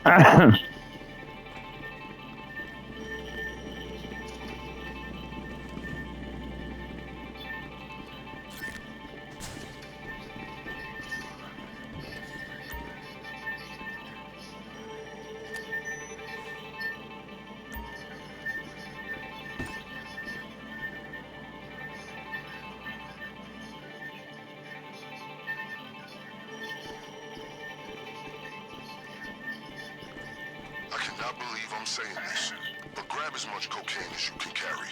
I cannot believe I'm saying this, but grab as much cocaine as you can carry.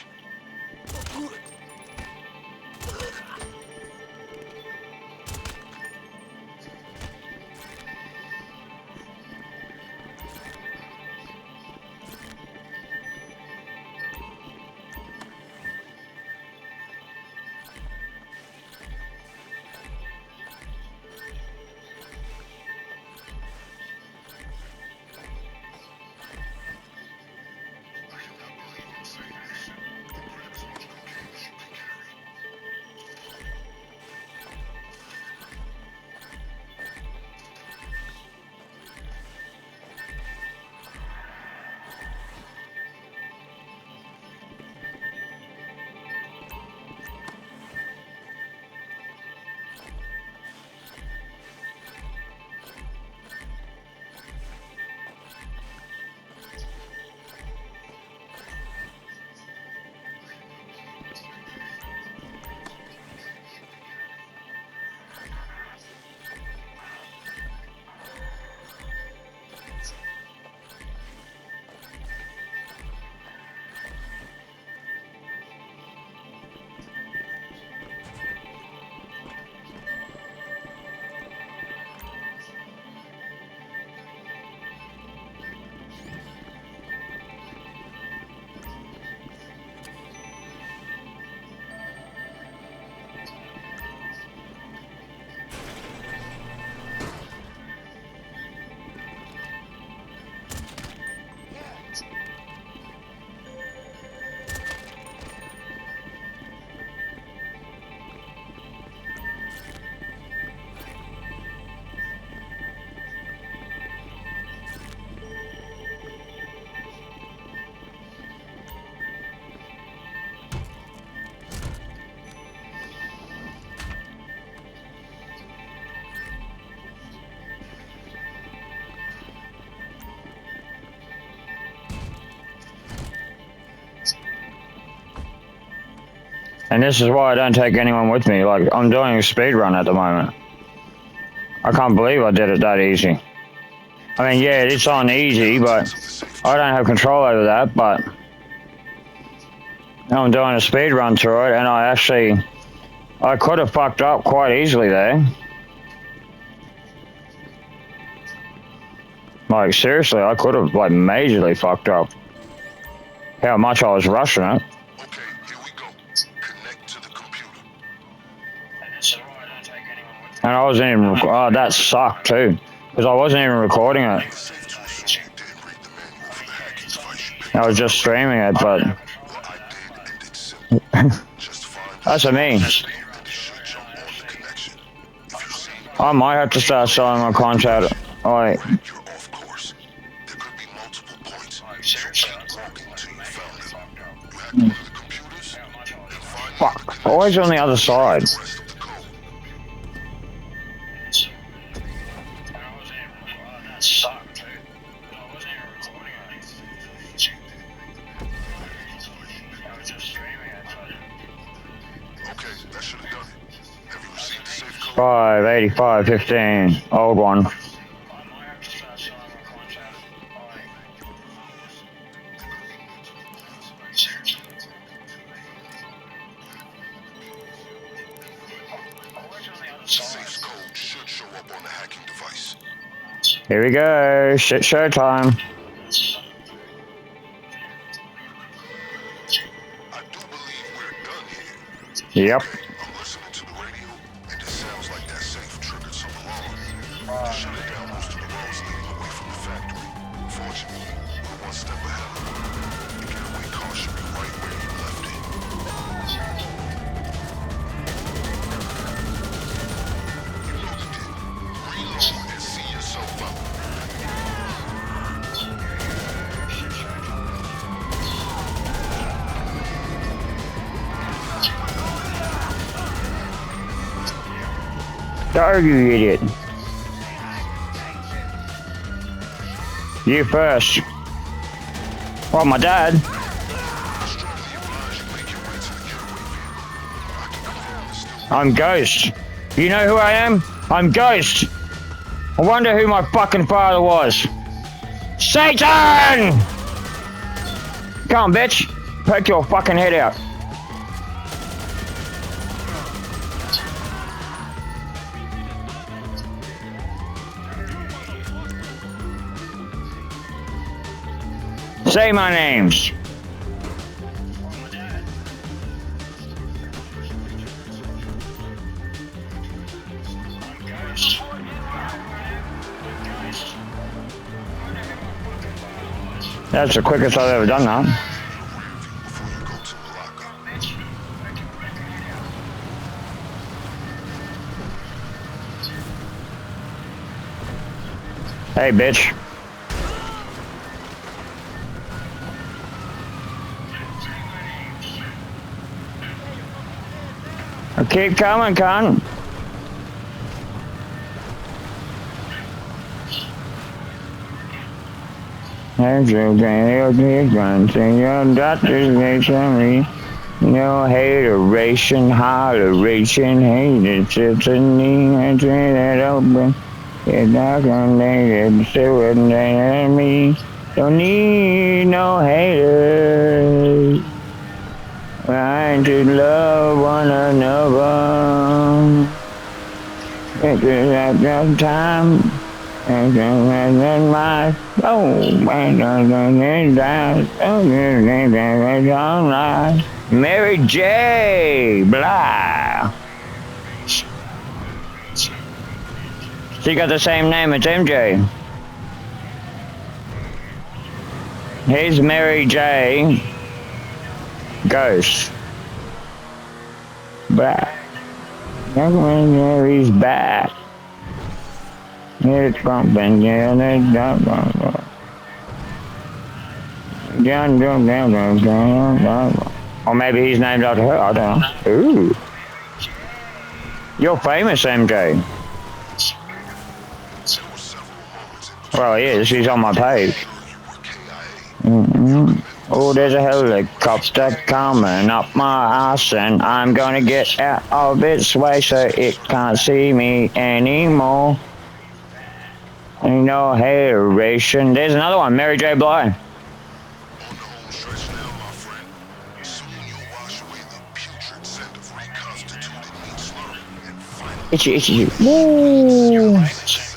And this is why I don't take anyone with me. Like, I'm doing a speed run at the moment. I can't believe I did it that easy. I mean, yeah, it's on easy, but I don't have control over that, but I'm doing a speed run through it, and I could have fucked up quite easily there. Like, seriously, I could have, like, majorly fucked up. How much I was rushing it. Okay, here we go. Connect to the computer. And I wasn't even, oh, that sucked too. Because I wasn't even recording it. It's safe to assume you didn't read the manual for the hacking device you picked I was just streaming it, but Well, I did, and it's simple. Just find the that's what I mean. and it should jump on the connection. If you see I might have to start selling my content. Like, you're off course. There could be multiple points. So keep walking till you found them. You hack one of the computers, then find fuck. Always on the other side. the rest of the code. 58515, old one. Safe's code should show up on the hacking device. Here we go. Shit show time. I do believe we're done here. Yep. I'm listening to the radio, and it sounds like that safe triggered some alarm. It shut down most of the roads leading away from the factory. Fortunately, we're one step ahead of them. The getaway car should be right where you left it. You know the deal. Reload and see yourself out. Go, you idiot. You first. Well, my dad. I'm Ghost. You know who I am? I'm Ghost. I wonder who my fucking father was. Satan! Come on, bitch. Poke your fucking head out. Say my names. That's the quickest I've ever done that. Hey, bitch. Keep coming, cunt. As you can see your doctors, they tell me no hateration, holleration, hate, it's just a knee, and say that open. It's not gonna make it, still wouldn't let me. Don't need no haters. Trying to love one another. It's just that time. And my Mary J. Blige. She got the same name as MJ. Here's Mary J. Ghost. Back. Mary's back. It's bumping, yeah, it's not bumping. Or maybe he's named after her, I don't know. Ooh. You're famous, MJ. Well, he is, he's on my page. Oh, there's a helicopter coming up my ass, and I'm gonna get out of its way so it can't see me anymore. Ain't no hateration. There's another one, Mary J. Blige. Itchy. Woo.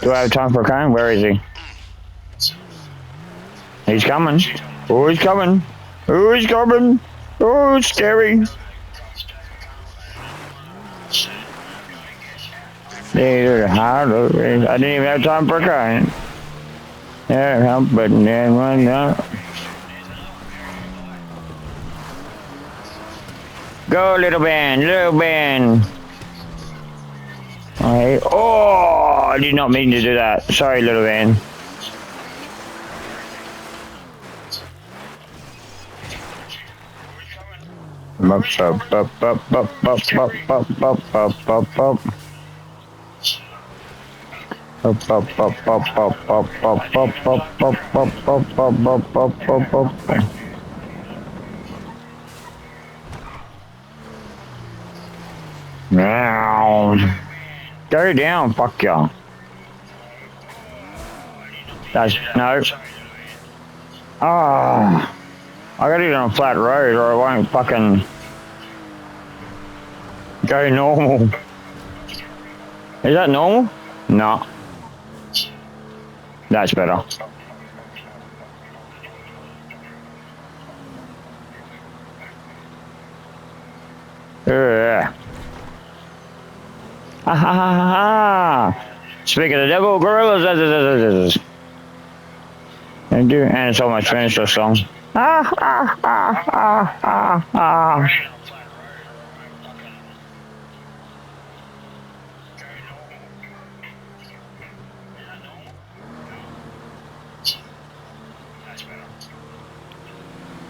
Do I have time for a cone? Where is he? He's coming. Oh, he's coming. Oh, he's coming. Oh, it's scary. I didn't even have time for a cone. Yeah, but then one up. Go, little Ben, little Ben. Oh, I did not mean to do that. Sorry, little Ben. Now, go down, fuck y'all. That's no. Ah, I got it on a flat road, or I won't fucking go normal. Is that normal? No. That's better. Yeah. Ha ha ha ha. Speak of the devil, gorillas. And it's almost finished the song.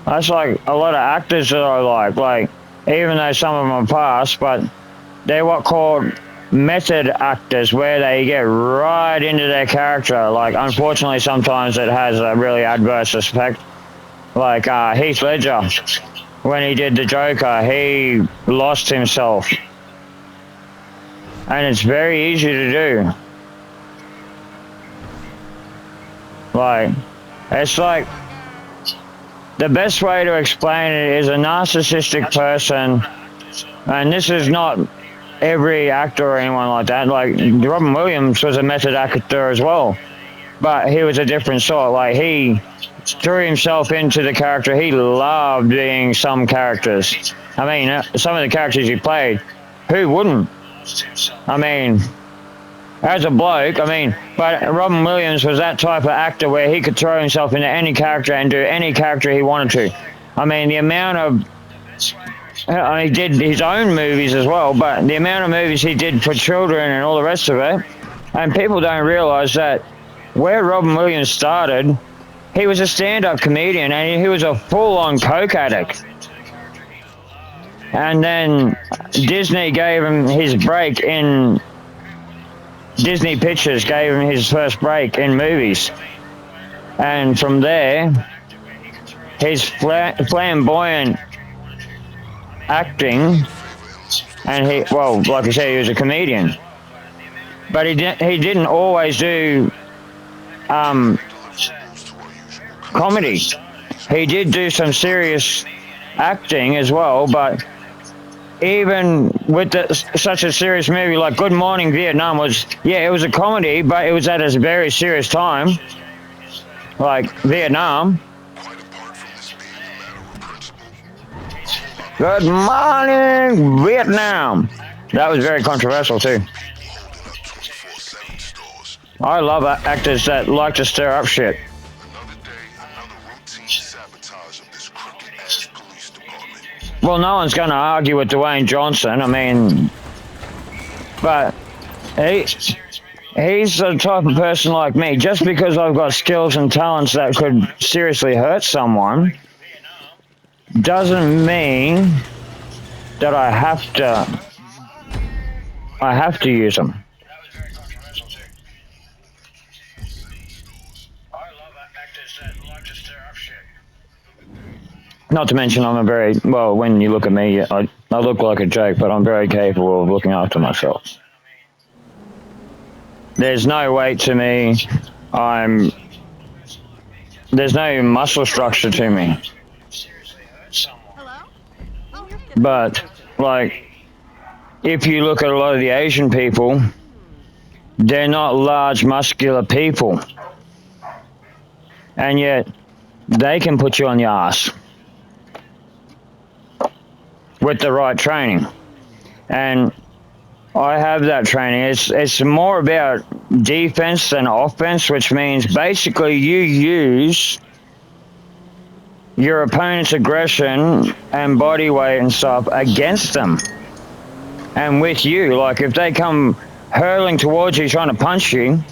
That's like a lot of actors that I like even though some of them are past, but they're what called method actors where they get right into their character. Like, unfortunately, sometimes it has a really adverse effect. Like Heath Ledger, when he did the Joker, he lost himself. And it's very easy to do. Like, it's like, the best way to explain it is a narcissistic person, and this is not every actor or anyone like that. Like, Robin Williams was a method actor as well, but he was a different sort. Like, he threw himself into the character. He loved being some characters. I mean, some of the characters he played, who wouldn't? I mean, as a bloke, I mean, but Robin Williams was that type of actor where he could throw himself into any character and do any character he wanted to. I mean, the amount of... he did his own movies as well, but the amount of movies he did for children and all the rest of it, and people don't realise that where Robin Williams started, he was a stand-up comedian and he was a full-on coke addict. And then Disney gave him his break in... Disney Pictures gave him his first break in movies. And from there, his flamboyant acting, and he, well, like I said, he was a comedian. But he didn't always do comedy. He did do some serious acting as well, but even with such a serious movie like Good Morning Vietnam was, yeah, it was a comedy, but it was at a very serious time, like Vietnam. Good Morning Vietnam. That was very controversial too. I love actors that like to stir up shit. Well, no one's going to argue with Dwayne Johnson. I mean, but he's the type of person like me. Just because I've got skills and talents that could seriously hurt someone doesn't mean that I have to use them. Not to mention, I'm a very, well, when you look at me, I look like a joke, but I'm very capable of looking after myself. There's no weight to me. There's no muscle structure to me. But, like, if you look at a lot of the Asian people, they're not large, muscular people. And yet, they can put you on your ass with the right training. And I have that training. It's more about defense than offense, which means basically you use your opponent's aggression and body weight and stuff against them and with you. Like, if they come hurling towards you trying to punch you,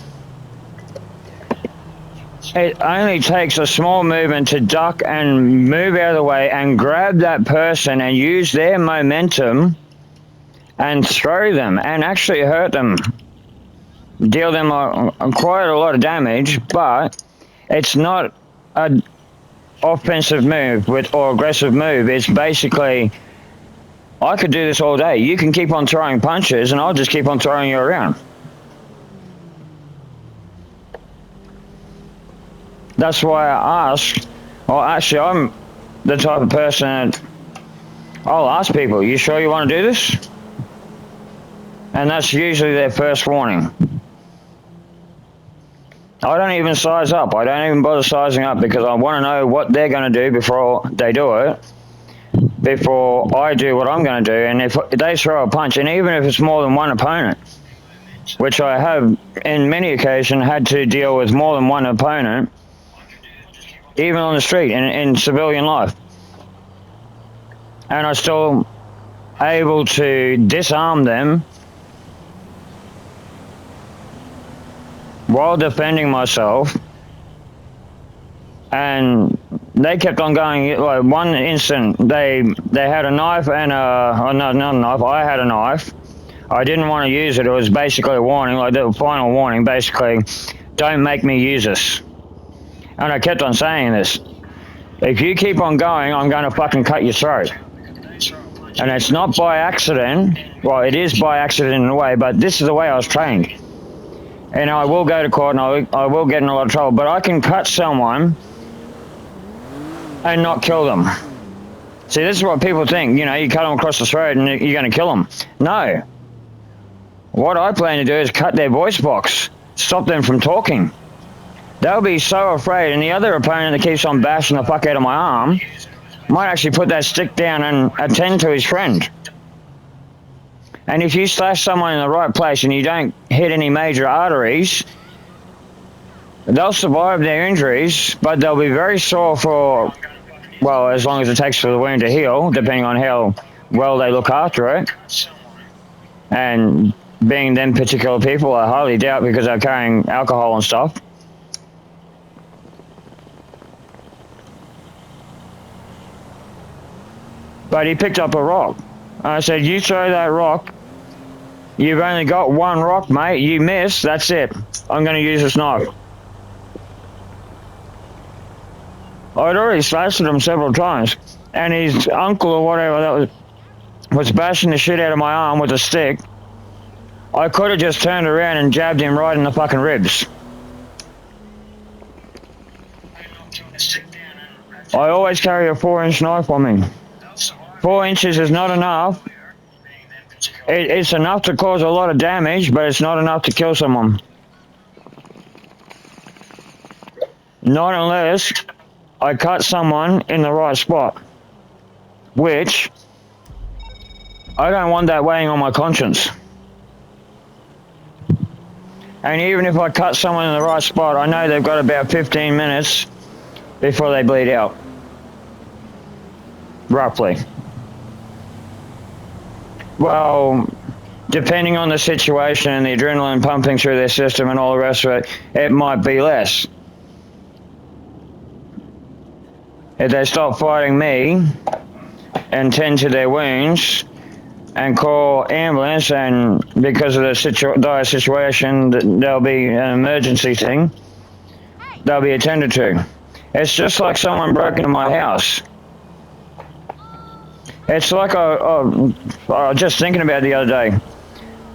it only takes a small movement to duck and move out of the way and grab that person and use their momentum and throw them and actually hurt them, deal them quite a lot of damage. But it's not an offensive move or aggressive move. It's basically, I could do this all day. You can keep on throwing punches and I'll just keep on throwing you around. That's why I ask, well, actually, I'm the type of person that I'll ask people, you sure you want to do this? And that's usually their first warning. I don't even size up. I don't even bother sizing up because I want to know what they're going to do before they do it, before I do what I'm going to do. And if they throw a punch, and even if it's more than one opponent, which I have in many occasions had to deal with more than one opponent, even on the street, in civilian life. And I'm still able to disarm them while defending myself. And they kept on going. Like, one instant, they had a knife and not a knife, I had a knife. I didn't want to use it. It was basically a warning, like the final warning, basically, don't make me use this. And I kept on saying this. If you keep on going, I'm going to fucking cut your throat. And it's not by accident. Well, it is by accident in a way, but this is the way I was trained. And I will go to court and I will get in a lot of trouble. But I can cut someone and not kill them. See, this is what people think. You know, you cut them across the throat and you're going to kill them. No. What I plan to do is cut their voice box. Stop them from talking. They'll be so afraid. And the other opponent that keeps on bashing the fuck out of my arm might actually put that stick down and attend to his friend. And if you slash someone in the right place and you don't hit any major arteries, they'll survive their injuries, but they'll be very sore for, well, as long as it takes for the wound to heal, depending on how well they look after it. And being them particular people, I highly doubt, because they're carrying alcohol and stuff. But he picked up a rock. I said, you throw that rock. You've only got one rock, mate. You miss, that's it. I'm going to use this knife. I'd already slashed him several times. And his uncle or whatever that was bashing the shit out of my arm with a stick. I could have just turned around and jabbed him right in the fucking ribs. I always carry a 4-inch knife on me. 4 inches is not enough. It's enough to cause a lot of damage, but it's not enough to kill someone. Not unless I cut someone in the right spot. Which, I don't want that weighing on my conscience. And even if I cut someone in the right spot, I know they've got about 15 minutes before they bleed out. Roughly. Well, depending on the situation and the adrenaline pumping through their system and all the rest of it, it might be less. If they stop fighting me and tend to their wounds and call ambulance, and because of the dire situation, there'll be an emergency thing, they'll be attended to. It's just like someone broke into my house. It's like I was just thinking about it the other day.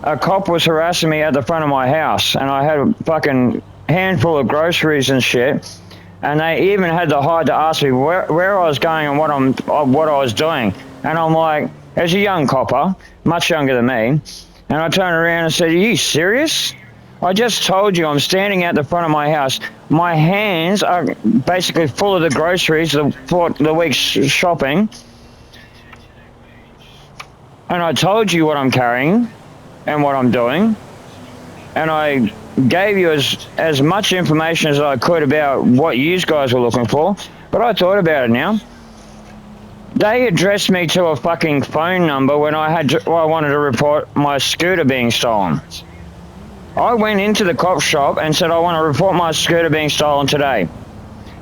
A cop was harassing me at the front of my house, and I had a fucking handful of groceries and shit, and they even had the hide to ask me where I was going and what I was doing. And I'm like, as a young copper, much younger than me, and I turned around and said, are you serious? I just told you I'm standing at the front of my house. My hands are basically full of the groceries for the week's shopping. And I told you what I'm carrying and what I'm doing. And I gave you as much information as I could about what you guys were looking for. But I thought about it now. They addressed me to a fucking phone number when I wanted to report my scooter being stolen. I went into the cop shop and said, I want to report my scooter being stolen today.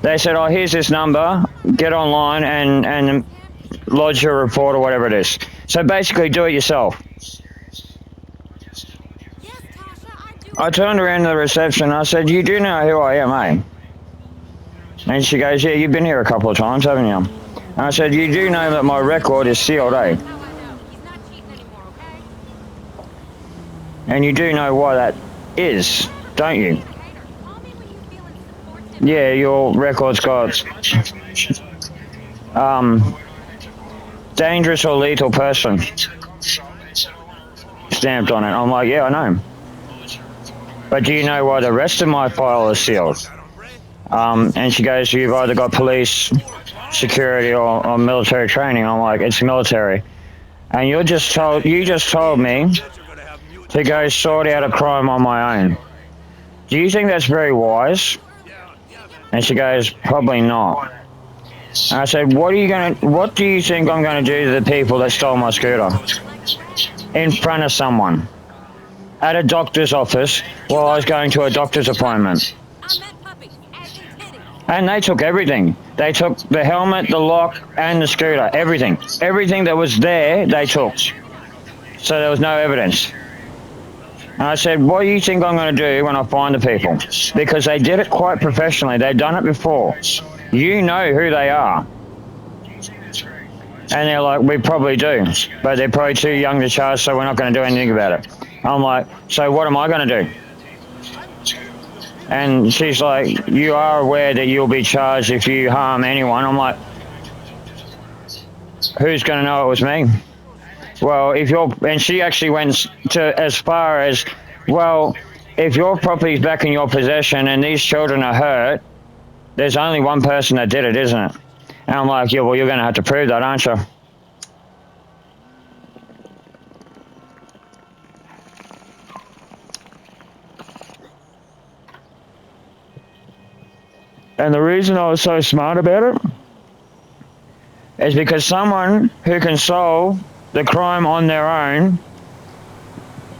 They said, oh, here's this number. Get online and lodge your report or whatever it is. So basically, do it yourself. I turned around to the reception and I said, you do know who I am, eh? And she goes, yeah, you've been here a couple of times, haven't you? And I said, you do know that my record is sealed, eh? And you do know why that is, don't you? Yeah, your record's got dangerous or lethal person stamped on it. I'm like, yeah, I know. But do you know why the rest of my file is sealed? And she goes, you've either got police, security, or military training. I'm like, it's military. And you just told me to go sort out a crime on my own. Do you think that's very wise? And she goes, probably not. And I said, what do you think I'm going to do to the people that stole my scooter? In front of someone. At a doctor's office while I was going to a doctor's appointment. And they took everything. They took the helmet, the lock, and the scooter. Everything. Everything that was there, they took. So there was no evidence. And I said, what do you think I'm going to do when I find the people? Because they did it quite professionally. They've done it before. You know who they are. And they're like, we probably do. But they're probably too young to charge, so we're not going to do anything about it. I'm like, so what am I going to do? And she's like, you are aware that you'll be charged if you harm anyone. I'm like, who's going to know it was me? Well, if you're, and she actually went to as far as, well, if your property's back in your possession and these children are hurt, there's only one person that did it, isn't it? And I'm like, yeah, well, you're going to have to prove that, aren't you? And the reason I was so smart about it is because someone who can solve the crime on their own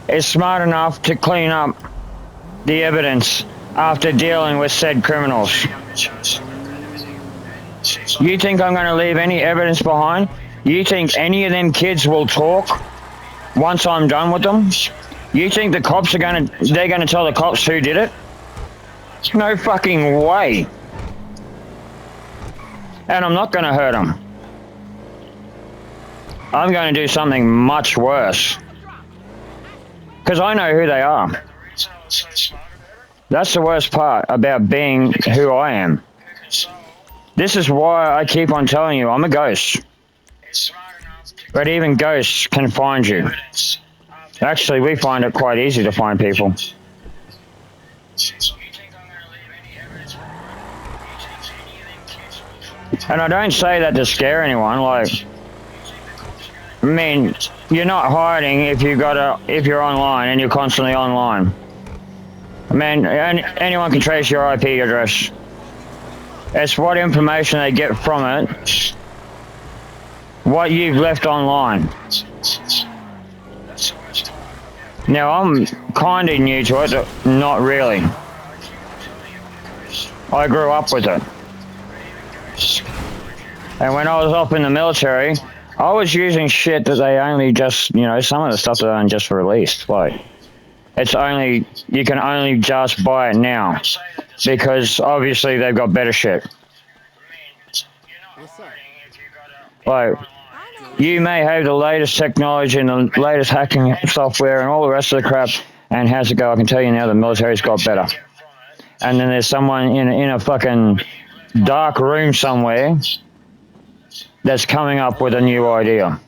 is smart enough to clean up the evidence after dealing with said criminals. You think I'm going to leave any evidence behind? You think any of them kids will talk once I'm done with them? You think the cops are they're going to tell the cops who did it? No fucking way. And I'm not going to hurt them. I'm going to do something much worse. Because I know who they are. That's the worst part about being who I am. This is why I keep on telling you I'm a ghost. But even ghosts can find you. Actually, we find it quite easy to find people. And I don't say that to scare anyone, like, I mean, you're not hiding if you're online and you're constantly online. I mean, anyone can trace your IP address. It's what information they get from it, what you've left online. Now, I'm kind of new to it, but not really. I grew up with it. And when I was up in the military, I was using shit that they only just, you know, some of the stuff that they just released. Like, you can only just buy it now. Because obviously they've got better shit. Like, you may have the latest technology and the latest hacking software and all the rest of the crap, and how's it go? I can tell you now the military's got better. And then there's someone in a fucking dark room somewhere that's coming up with a new idea.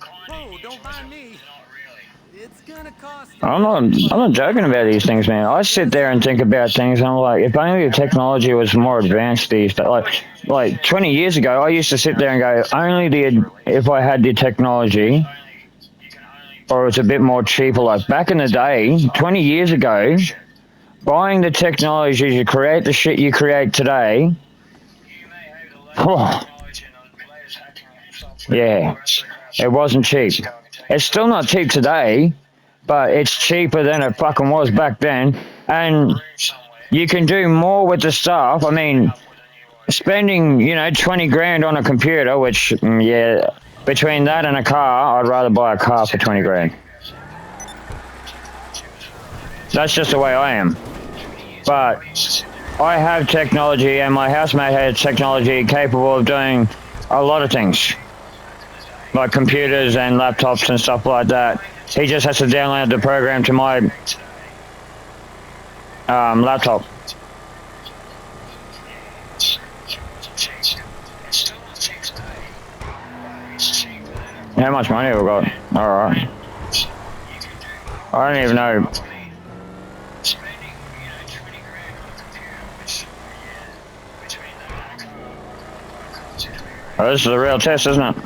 I'm not joking about these things, man. I sit there and think about things, and I'm like, if only the technology was more advanced these days. Like 20 years ago, I used to sit there and go, if I had the technology, or it's a bit more cheaper. Like back in the day, 20 years ago, buying the technology to create the shit you create today, yeah, it wasn't cheap. It's still not cheap today, but it's cheaper than it fucking was back then. And you can do more with the stuff. I mean, spending, 20 grand on a computer, which, yeah, between that and a car, I'd rather buy a car for 20 grand. That's just the way I am. But I have technology, and my housemate has technology capable of doing a lot of things. Like computers and laptops and stuff like that. He just has to download the program to my laptop. How much money have we got? Alright. I don't even know. Oh, this is a real test, isn't it?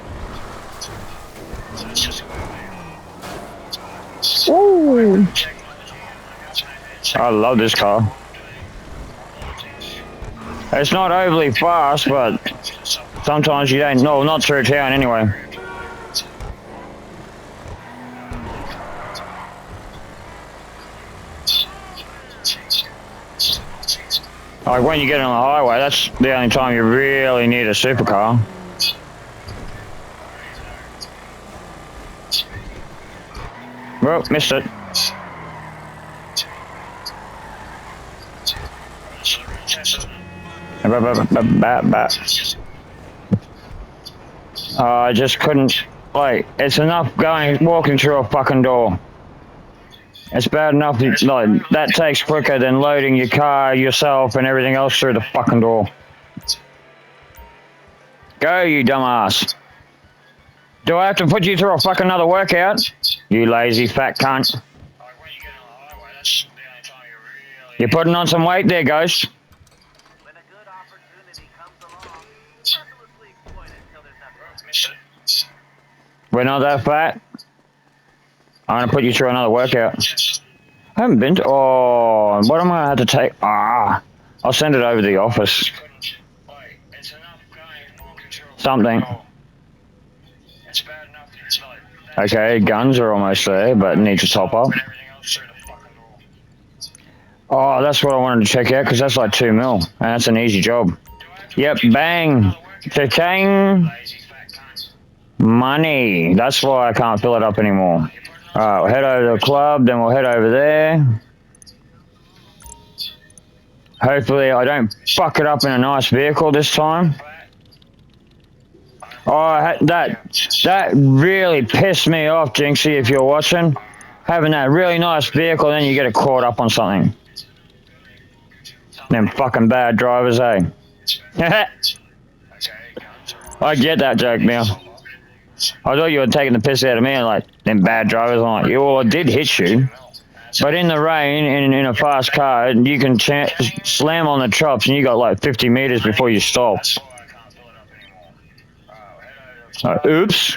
Ooh. I love this car. It's not overly fast, but sometimes you don't. No, not through town anyway. Like when you get on the highway, that's the only time you really need a supercar. Well, missed it. I just couldn't, like, it's enough walking through a fucking door. It's bad enough, like, that takes quicker than loading your car, yourself, and everything else through the fucking door. Go, you dumbass. Do I have to put you through a fucking another workout? You lazy fat cunt. You're putting on some weight there, Ghost. When a good opportunity comes along, mercilessly exploit it until there's nothing left. We're not that fat. I'm gonna put you through another workout. I haven't been to. Oh, what am I gonna have to take? I'll send it over to the office. Something. Okay, guns are almost there, but need to top up. Oh, that's what I wanted to check out, because that's like 2 mil, and that's an easy job. Yep, bang! Cha-ching! Money! That's why I can't fill it up anymore. Alright, we'll head over to the club, then we'll head over there. Hopefully I don't fuck it up in a nice vehicle this time. Oh, that really pissed me off, Jinxie, if you're watching. Having that really nice vehicle, then you get it caught up on something. Them fucking bad drivers, eh? I get that joke now. I thought you were taking the piss out of me and like, them bad drivers. I'm like, well, I did hit you. But in the rain, in a fast car, you can slam on the chops and you got like 50 meters before you stop. Oops.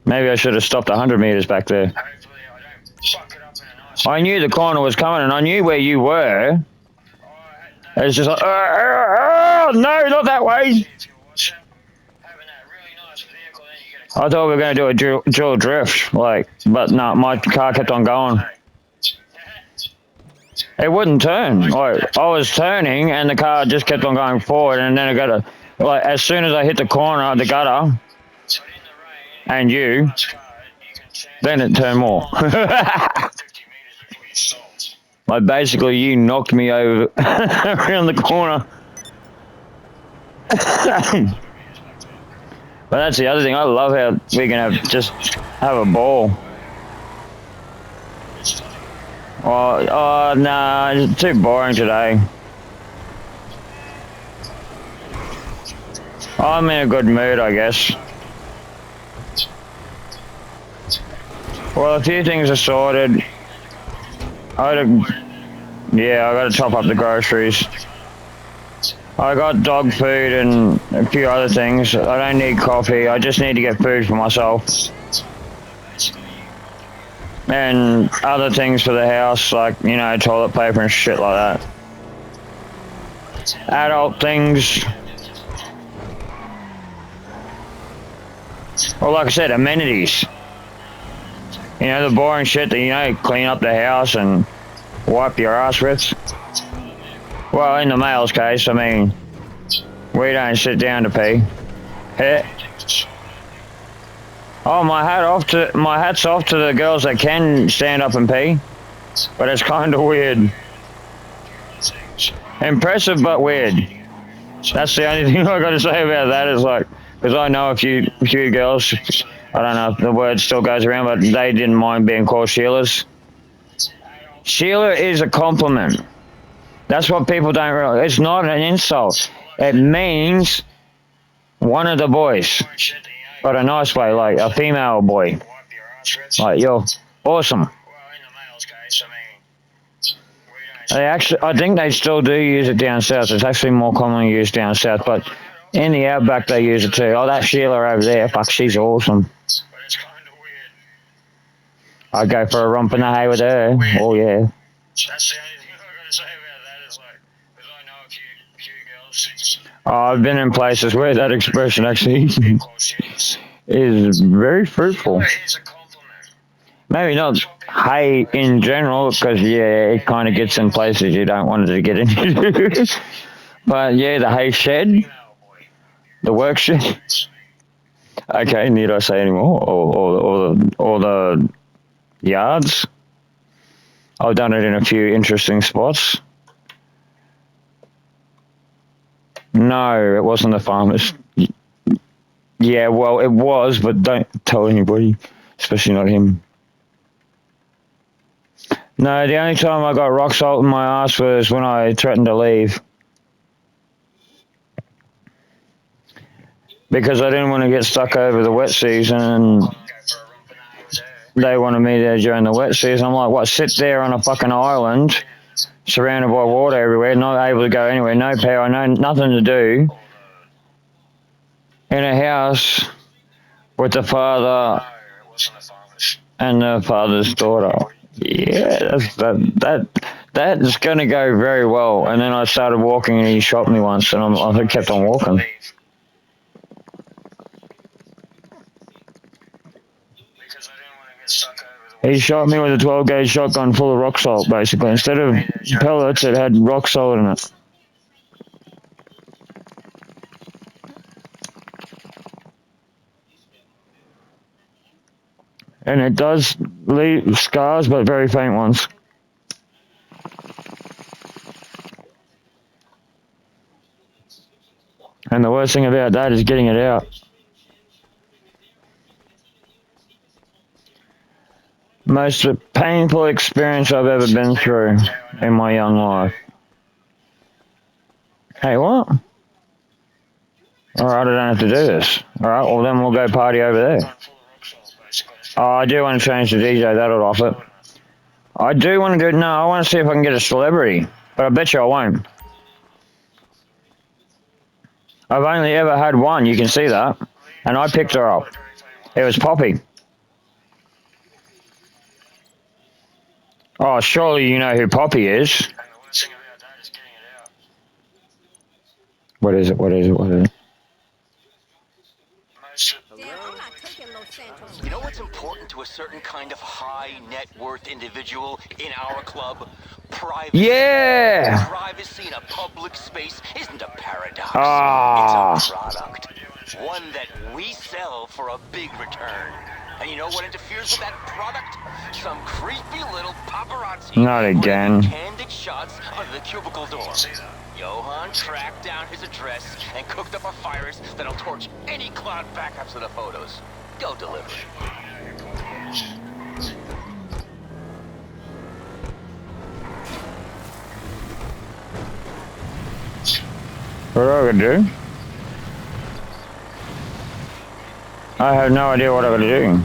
Maybe I should have stopped 100 meters back there. I knew the corner was coming and I knew where you were. It's just like, no, not that way. I thought we were going to do a dual drift, like, but no, my car kept on going. It wouldn't turn. Like, I was turning and the car just kept on going forward, and then I got like, as soon as I hit the corner, the gutter, and you, then it turned more. Like, basically, you knocked me over around the corner. But that's the other thing. I love how we can just have a ball. Oh, nah, it's too boring today. I'm in a good mood, I guess. Well, a few things are sorted. I gotta top up the groceries. I got dog food and a few other things. I don't need coffee, I just need to get food for myself. And other things for the house, like, you know, toilet paper and shit like that. Adult things. Well, like I said, amenities. You know, the boring shit that, you know, clean up the house and wipe your ass with. Well, in the male's case, I mean, we don't sit down to pee. Oh, my hat's off to the girls that can stand up and pee, but it's kind of weird. Impressive, but weird. That's the only thing I got to say about that, is like, because I know a few girls, I don't know if the word still goes around, but they didn't mind being called Sheilas. Sheila is a compliment. That's what people don't realize. It's not an insult. It means one of the boys. But a nice way, like a female boy. Like, you're awesome. I think they still do use it down south. It's actually more commonly used down south, but in the outback they use it too. Oh, that Sheila over there, fuck, she's awesome. I'd go for a romp in the hay with her. Oh, yeah. That's the only thing I've got to say about that, is like, because I know a few girls. Oh, I've been in places where that expression actually is very fruitful. Maybe not hay in general, because, yeah, it kind of gets in places you don't want it to get into. But, yeah, the hay shed, the work shed. Okay, need I say any more? Or the yards. I've done it in a few interesting spots. No, it wasn't the farmers. Yeah, well, it was, but don't tell anybody, especially not him. No, the only time I got rock salt in my ass was when I threatened to leave. Because I didn't want to get stuck over the wet season, and they wanted me there during the wet season. I'm like, what, sit there on a fucking island, surrounded by water everywhere, not able to go anywhere, no power, nothing to do, in a house with the father and the father's daughter. Yeah, that's going to go very well. And then I started walking, and he shot me once, and I kept on walking. He shot me with a 12 gauge shotgun full of rock salt, basically. Instead of pellets, it had rock salt in it. And it does leave scars, but very faint ones. And the worst thing about that is getting it out. Most painful experience I've ever been through in my young life. Hey, what? Alright, I don't have to do this. Alright, well then we'll go party over there. Oh, I do want to change the DJ, that'll off it. I do want to do, no, I want to see if I can get a celebrity. But I bet you I won't. I've only ever had one, you can see that. And I picked her up. It was Poppy. Oh, surely you know who Poppy is. What is it? You know what's important to a certain kind of high net worth individual in our club? Privacy. Yeah! Privacy in a public space isn't a paradox. Ah. It's a product. One that we sell for a big return. And you know what interferes with that product? Some creepy little paparazzi. Not again. Candid shots under the cubicle door. Johan tracked down his address and cooked up a virus that'll torch any cloud backups of the photos. Go deliver it. What do I gotta do? I have no idea what I gotta do.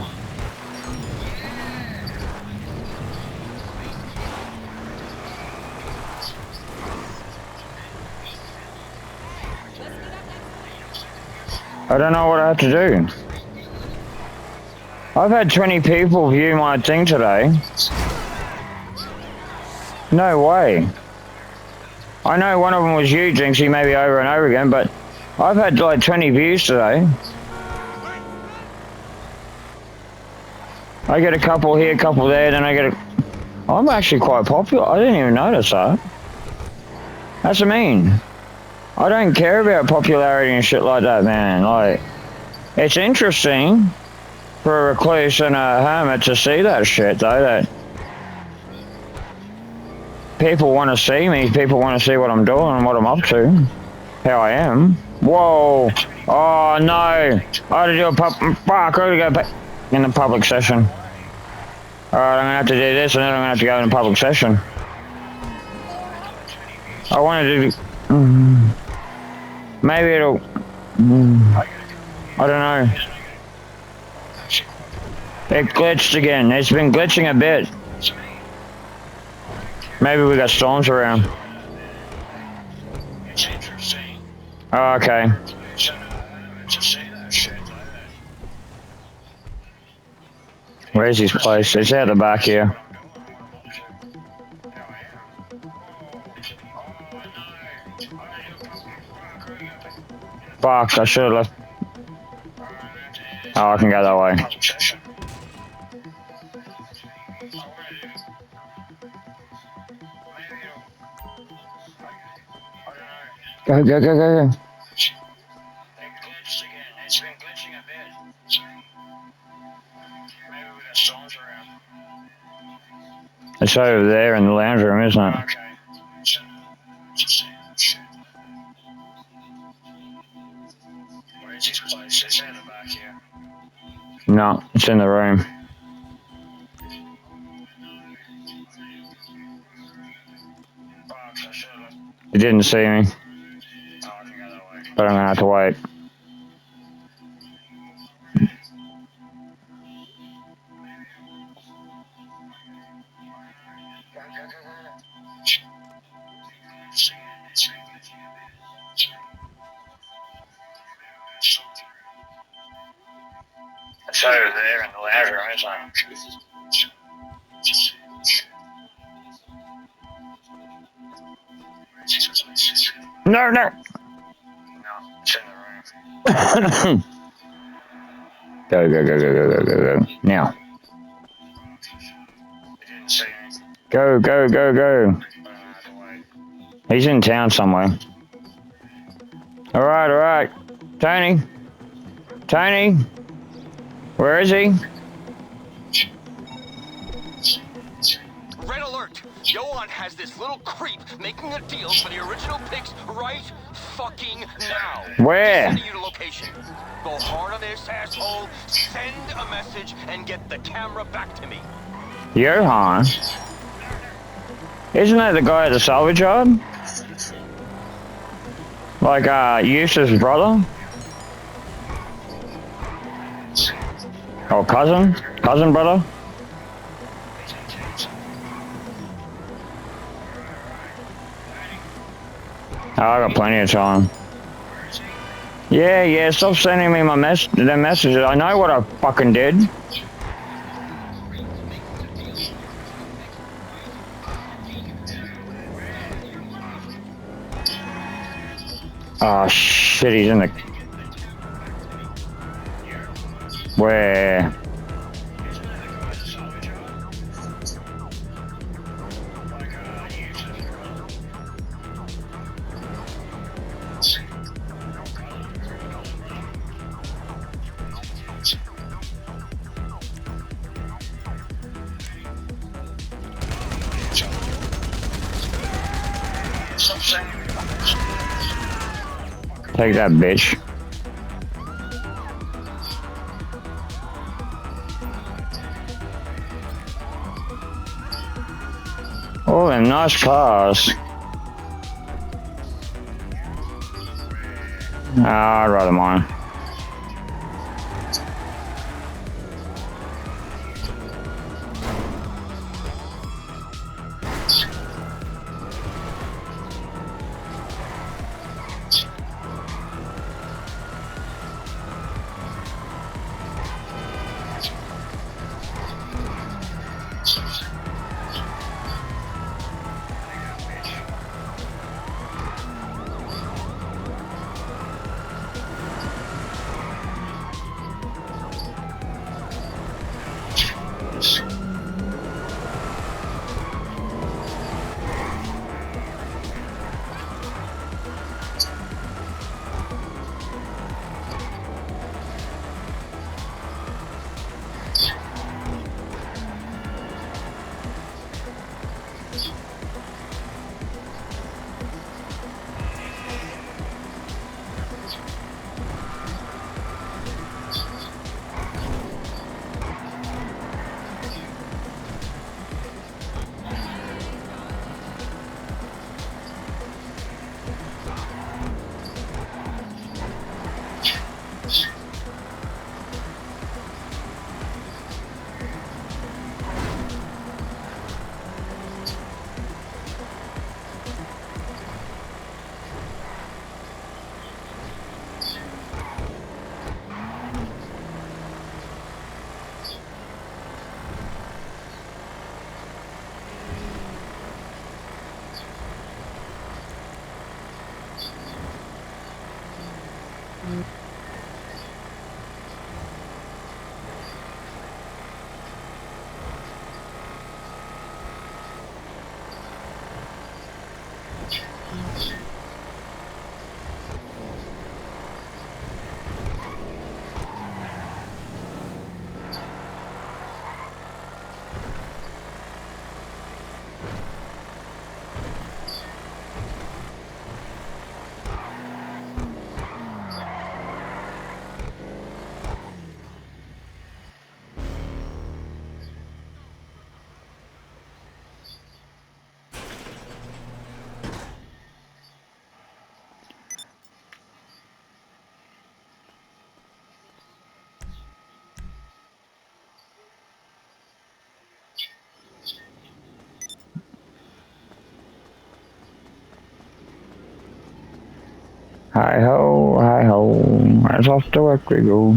I don't know what I have to do. I've had 20 people view my thing today. No way. I know one of them was you, Jinxie, maybe over and over again, but I've had like 20 views today. I get a couple here, a couple there, then I get a... I'm actually quite popular. I didn't even notice that. That's what I mean. I don't care about popularity and shit like that, man. Like, it's interesting for a recluse and a hermit to see that shit, though, that people want to see me, people want to see what I'm doing and what I'm up to, how I am. Whoa! Oh, no! I had to do a fuck, I gotta go back in the public session. Alright, I'm gonna have to do this and then I'm gonna have to go in the public session. I wanted to... maybe it'll... I don't know. It glitched again. It's been glitching a bit. Maybe we got storms around. Oh, okay. Where's his place? It's out the back here. Fuck, I should have left. Oh, I can go that way. Go, go, go, go, go. It's over there in the lounge room, isn't it? No, it's in the room. It didn't see me. But I'm gonna have to wait. It's over there in the lounge room, isn't it? No, no! No, it's in the room. Go, go, go, go, go, go, go, go. Now. Go, go, go, go. He's in town somewhere. Alright, alright. Tony. Tony. Where is he? Red alert! Johan has this little creep making a deal for the original pics right fucking now. Where? He's sending you the location. Go hard on this asshole, send a message, and get the camera back to me. Johan? Isn't that the guy at the salvage yard? Like, Eustace's brother? Or cousin? Cousin brother? Oh, I got plenty of time. Yeah, stop sending me my the messages. I know what I fucking did. Oh shit, he's in the... Where? Take that, bitch. Oh, them nice cars. I'd rather mine. Hi ho, as off to work we go.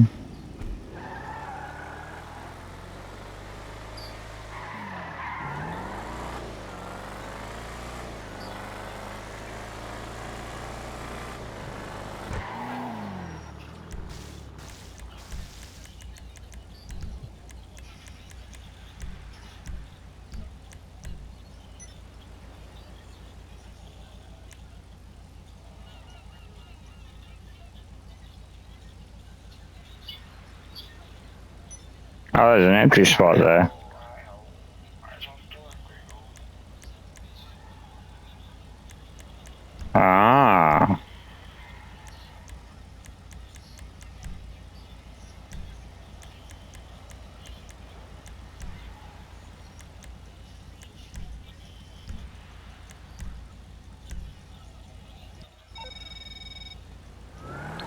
Oh, there's an empty spot there. Ah.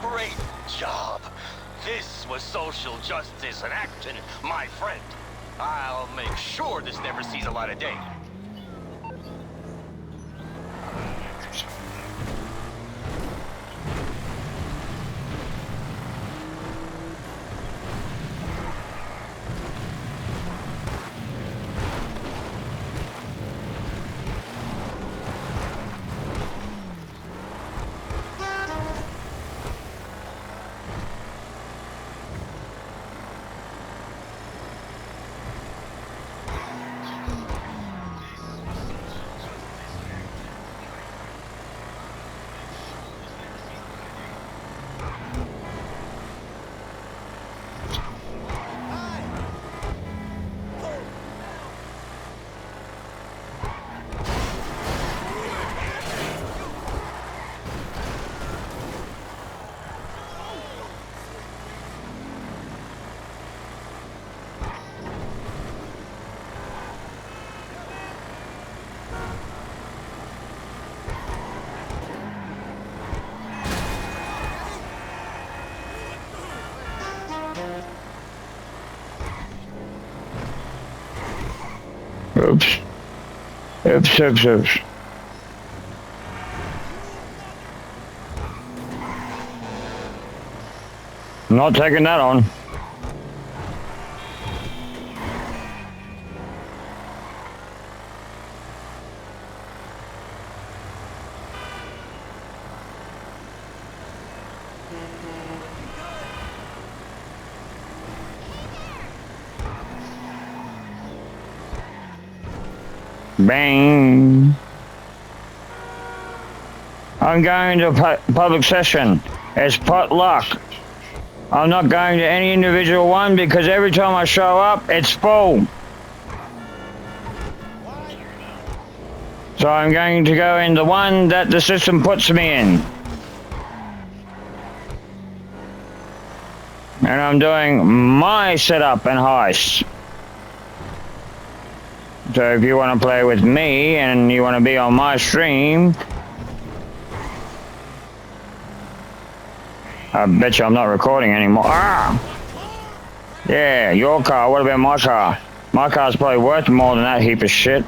Great job. This was social justice in action, my friend. I'll make sure this never sees a light of day. Oops. Oops. Not taking that on. Bang. I'm going to public session. It's potluck. I'm not going to any individual one because every time I show up, it's full. So I'm going to go in the one that the system puts me in. And I'm doing my setup and heist. So if you want to play with me and you want to be on my stream, I bet you I'm not recording anymore. Ah! Yeah, your car. What about my car? My car's probably worth more than that heap of shit.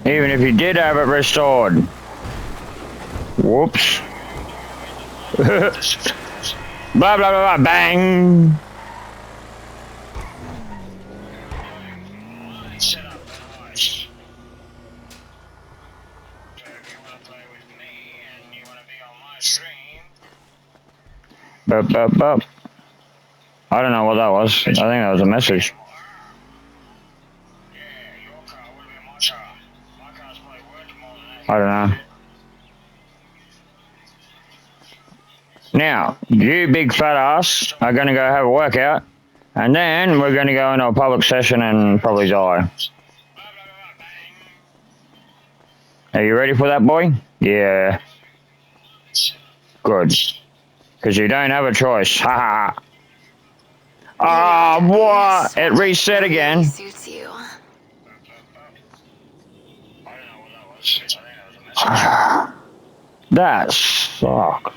Even if you did have it restored. Whoops. Blah, blah, blah, blah, bang. Bup. I don't know what that was. I think that was a message. I don't know. Now, you big fat ass are going to go have a workout, and then we're going to go into a public session and probably die. Are you ready for that, boy? Yeah. Good. Because you don't have a choice. Ha ha. Ah, what? It reset again. Suits you. That sucks.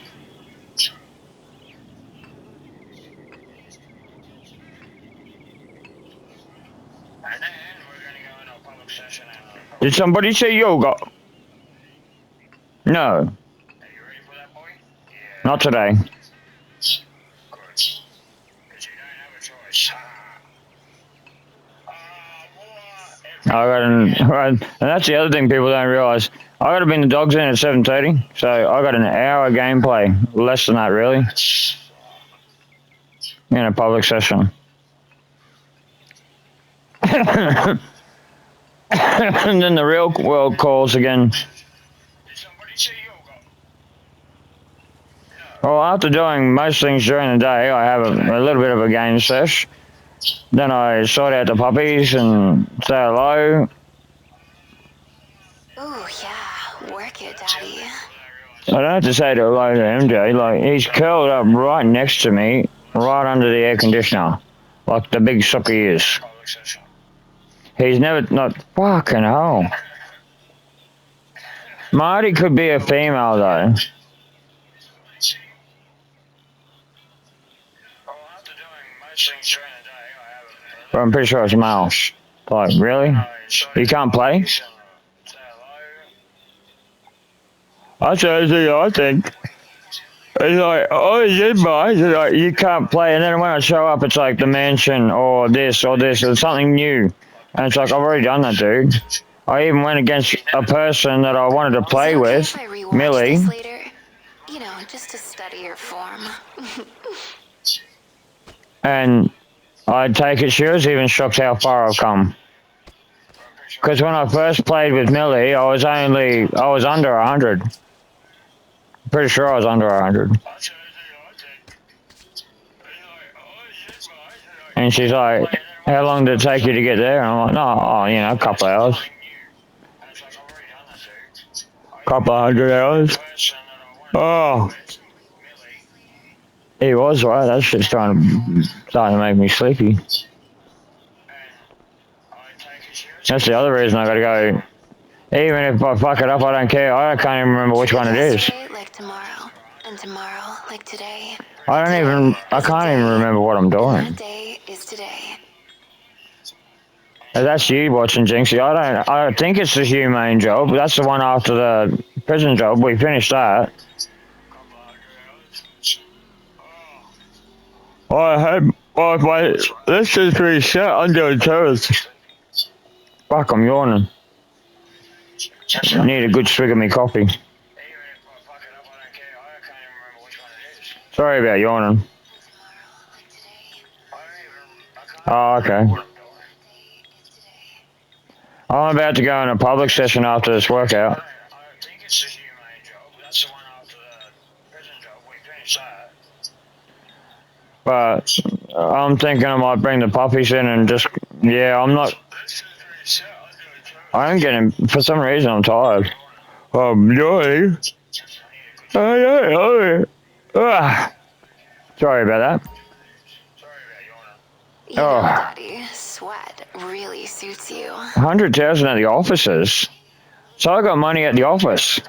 Did somebody say yoga? No, not today. And that's the other thing people don't realise. I got to bring the dogs in at 7:30, so I got an hour gameplay, less than that really, in a public session. And then the real world calls again. Well, after doing most things during the day, I have a little bit of a game sesh. Then I sort out the puppies and say hello. Ooh, yeah. Work it, Daddy. I don't have to say hello to MJ. Like, he's curled up right next to me, right under the air conditioner, like the big sucker he is. He's never not fucking hell. Marty could be a female though. But I'm pretty sure it's male. Like, really? You can't play? That's the I think. It's like, oh, is it mine? It's like, you can't play. And then when I show up, it's like the mansion or this or something new. And it's like, I've already done that, dude. I even went against a person that I wanted to play with, Millie. Later? You know, just to study your form. And I take it she was even shocked how far I've come. Because when I first played with Millie, I was under 100. Pretty sure I was under 100. And she's like, how long did it take you to get there? And I'm like, no, you know, a couple of hours. Couple of 100 hours. Oh. He was right, that shit's starting to make me sleepy. That's the other reason I gotta go. Even if I fuck it up, I don't care. I can't even remember which one it is. Yesterday, like tomorrow, and tomorrow, like today. I can't even remember what I'm doing. That day is today. That's you watching Jinxie. I think it's the humane job. That's the one after the prison job. We finished that. I had my this is reset. I'm doing toast. Fuck, I'm yawning. I need a good swig of me coffee. Sorry about yawning. Oh, okay. I'm about to go in a public session after this workout. But I'm thinking I might bring the puppies in and just, yeah, I am getting, for some reason I'm tired. I'm yawning. Sorry about that. You know, Daddy, sweat really suits you. 100,000 at the offices. So I got money at the office.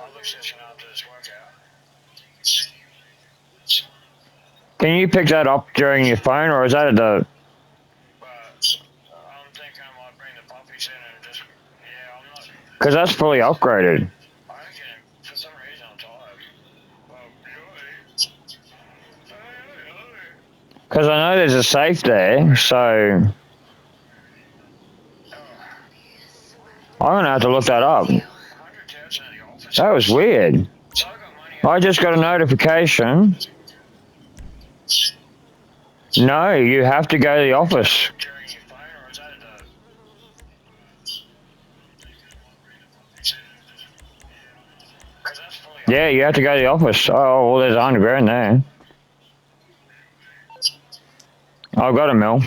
Can you pick that up during your phone, or is that at the... Because that's fully upgraded. Because I know there's a safe there, so... I'm going to have to look that up. That was weird. I just got a notification. No, you have to go to the office. Yeah, you have to go to the office. Oh, well, there's 100 grand there. I've got a mill.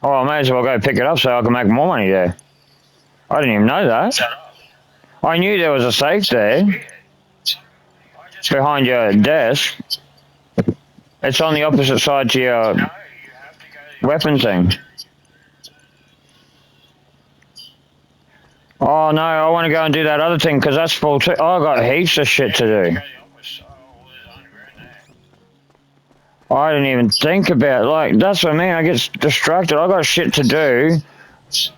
Oh, I may as well go pick it up so I can make more money there. I didn't even know that. I knew there was a safe there. Behind your desk. It's on the opposite side to your weapon thing. Oh no, I want to go and do that other thing because that's full too. Oh, I got heaps of shit to do. I didn't even think about, like, that's what I mean, I get distracted. I got shit to do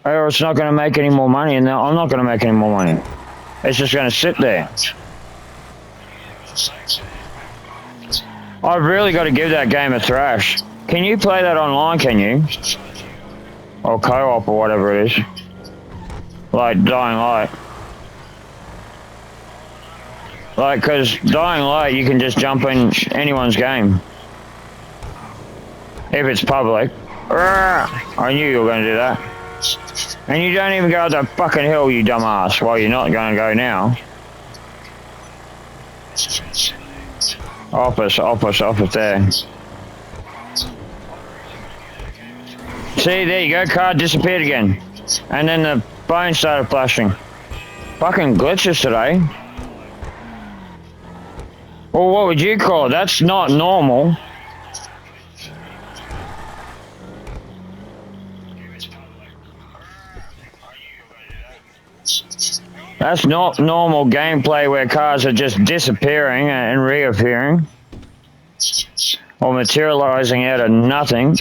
Or it's not going to make any more money, and I'm not going to make any more money. It's just going to sit there. I've really got to give that game a thrash. Can you play that online, can you? Or co-op or whatever it is. Like Dying Light. Like, because Dying Light, you can just jump in anyone's game. If it's public. I knew you were going to do that. And you don't even go up the fucking hill, you dumbass. Well, you're not going to go now. Office there. See, there you go, card disappeared again. And then the phone started flashing. Fucking glitches today. Well, what would you call it? That's not normal. That's not normal gameplay where cars are just disappearing and reappearing. Or materializing out of nothing.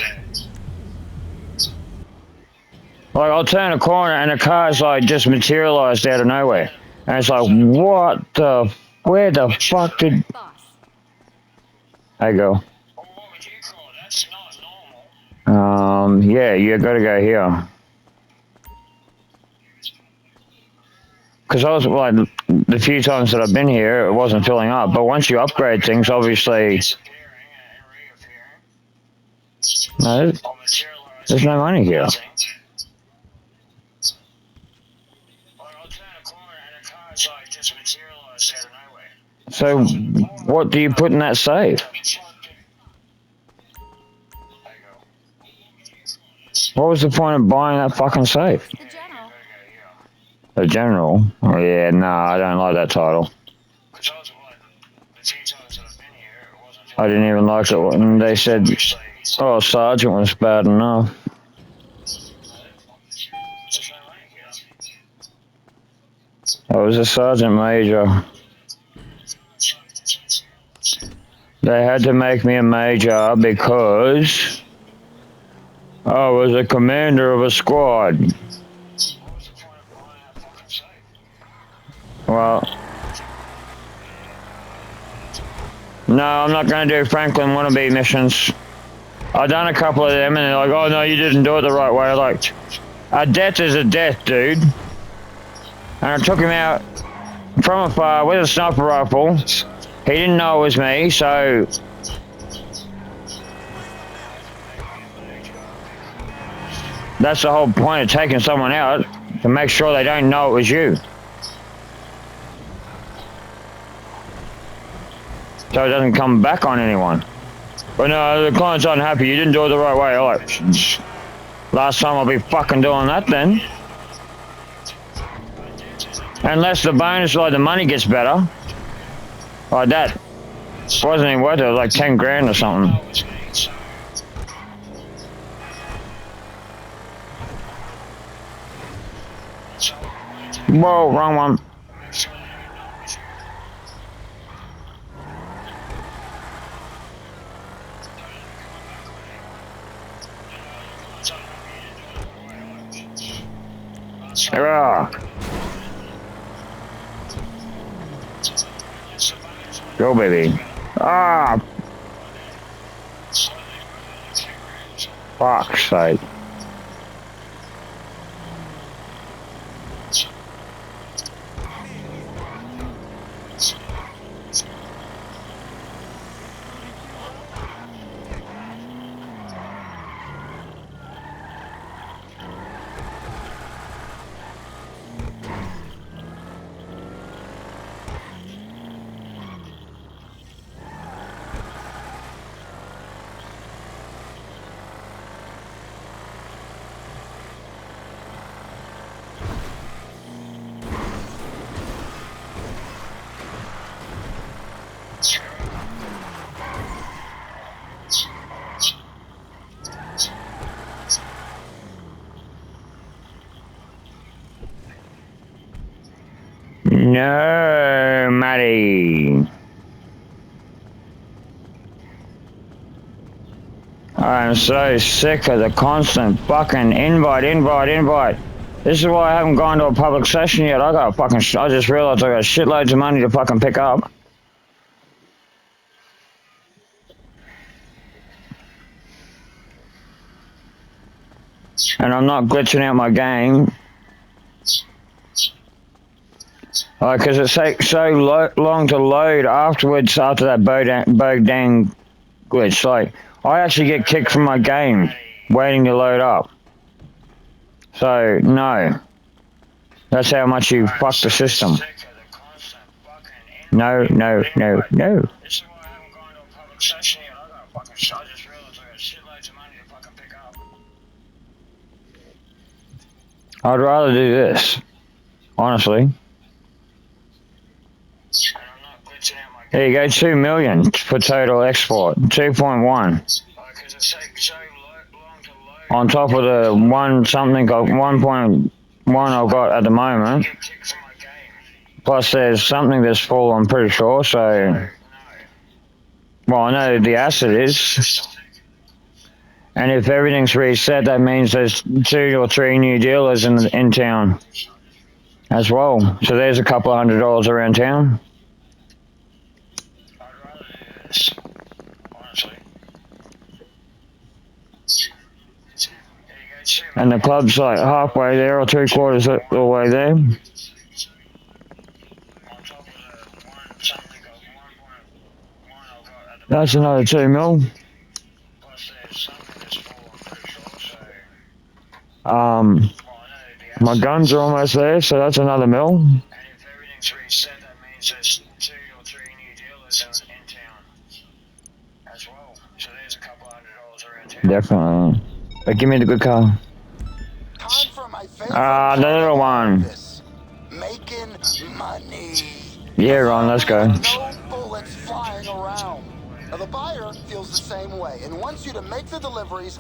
Like, I'll turn a corner and a car's like just materialized out of nowhere. And it's like, what the... Where the fuck did... I go. Yeah, you gotta go here. Because I was, like, the few times that I've been here, it wasn't filling up. But once you upgrade things, obviously... No, there's no money here. So, what do you put in that safe? What was the point of buying that fucking safe? The General? Oh yeah, nah, I don't like that title. I didn't even like it when they said, oh, Sergeant was bad enough. I was a Sergeant Major. They had to make me a Major because I was a commander of a squad. Well, no, I'm not going to do Franklin wannabe missions. I've done a couple of them and they're like, oh no, you didn't do it the right way. Like, a death is a death, dude. And I took him out from afar with a sniper rifle. He didn't know it was me, so... That's the whole point of taking someone out, to make sure they don't know it was you. So it doesn't come back on anyone. But no, the client's unhappy, you didn't do it the right way. I'm like, last time I'll be fucking doing that then. Unless the bonus, like the money gets better. Like that. Wasn't even worth it, it was like 10 grand or something. Whoa, wrong one. Go, baby. Ah! Fuck's sake. No, Matty. I'm so sick of the constant fucking invite. This is why I haven't gone to a public session yet. I just realized I got shitloads of money to fucking pick up. And I'm not glitching out my game. Like, cause it takes so long to load afterwards after that Bogdan glitch. Like, I actually get kicked from my game waiting to load up. So, no. That's how much you fuck the system. No. This is why I haven't gone to a public session yet. I just realized I got shitloads of money to fucking pick up. I'd rather do this. Honestly. And I'm not glitching out my game. There you go, 2 million for total export. 2.1. Because it takes so long to load. On top of the 1.1 I've got at the moment. Get kicked from my game. Plus there's something that's full, I'm pretty sure, so... No. Well, I know the acid is. And if everything's reset, that means there's 2 or 3 new dealers in town as well. So there's a couple of $100 around town. I'd rather do this. Honestly. There you go, 2 And the club's like halfway there or 3/4 of the way there. on top of the 1 something of 1.1 I've got at the That's another 2 mil. plus there's something that's full, I'm pretty sure, so Um, well, I know the my guns are almost there, so that's another mil. and if everything's reset that means there's 2 or 3 new dealers in town as well. So there's a couple $100 around town. Definitely. But give me the good car. Time for my favorite The little one. this. Making money. Yeah, Ron, let's go. No bullets flying around. Now the buyer feels the same way and wants you to make the deliveries